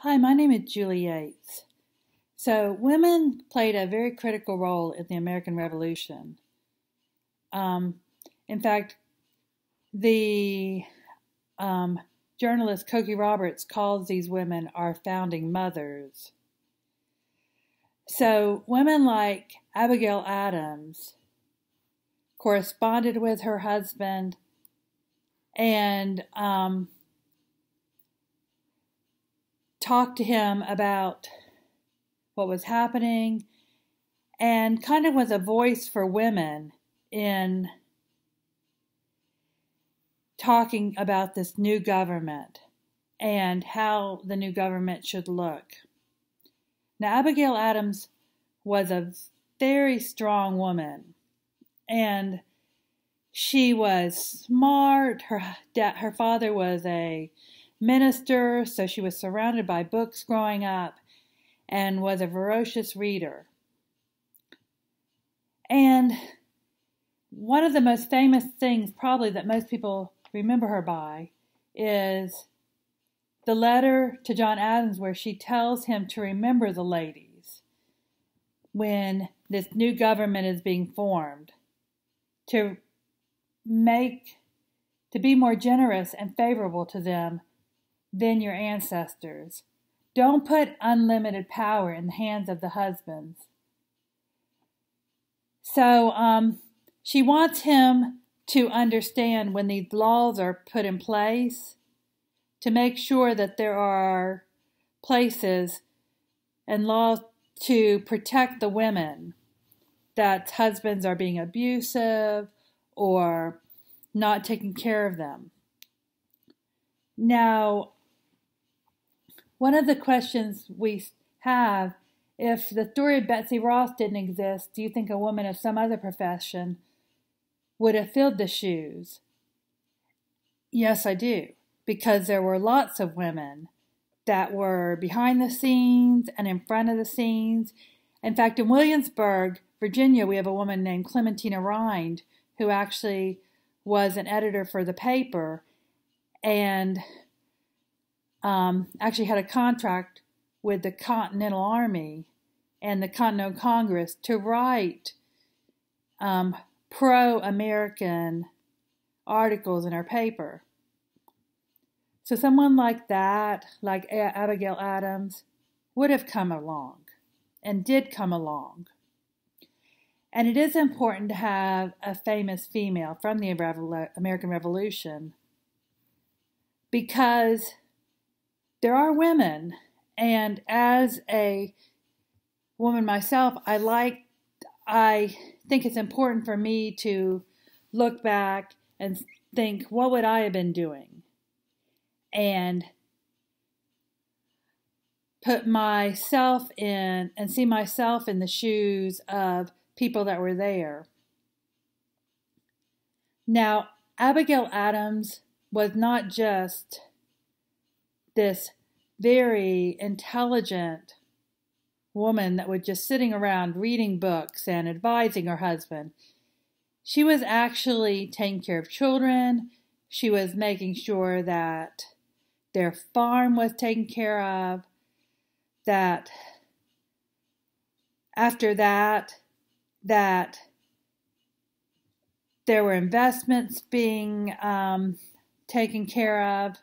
Hi, my name is Julie Yates. So, women played a very critical role in the American Revolution. Um, in fact, the journalist Cokie Roberts calls these women our founding mothers. So, women like Abigail Adams corresponded with her husband and talked to him about what was happening and kind of was a voice for women in talking about this new government and how the new government should look. Now, Abigail Adams was a very strong woman, and she was smart. Her father was a minister, so she was surrounded by books growing up and was a voracious reader. And one of the most famous things probably that most people remember her by is the letter to John Adams where she tells him to remember the ladies when this new government is being formed, to be more generous and favorable to them than your ancestors. Don't put unlimited power in the hands of the husbands. So she wants him to understand when these laws are put in place, to make sure that there are places and laws to protect the women, that husbands are being abusive or not taking care of them. Now, one of the questions we have, if the story of Betsy Ross didn't exist, do you think a woman of some other profession would have filled the shoes? Yes, I do, because there were lots of women that were behind the scenes and in front of the scenes. In fact, in Williamsburg, Virginia, we have a woman named Clementina Rind who actually was an editor for the paper and actually had a contract with the Continental Army and the Continental Congress to write pro-American articles in her paper. So someone like that, like Abigail Adams, would have come along and did come along. And it is important to have a famous female from the American Revolution because there are women, and as a woman myself, I think it's important for me to look back and think, what would I have been doing? And put myself in and see myself in the shoes of people that were there. Now, Abigail Adams was not just this very intelligent woman that was just sitting around reading books and advising her husband. She was actually taking care of children. She was making sure that their farm was taken care of, that after that there were investments being taken care of.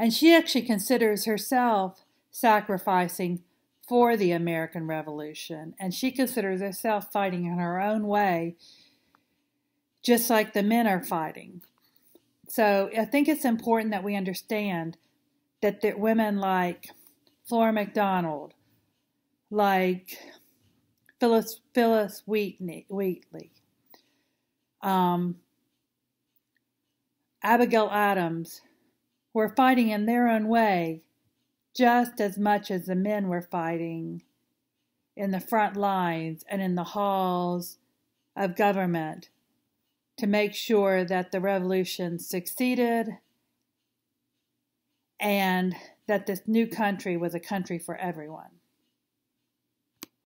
And she actually considers herself sacrificing for the American Revolution. And she considers herself fighting in her own way, just like the men are fighting. So I think it's important that we understand that there women like Flora MacDonald, like Phyllis Wheatley, Abigail Adams, were fighting in their own way just as much as the men were fighting in the front lines and in the halls of government to make sure that the revolution succeeded and that this new country was a country for everyone.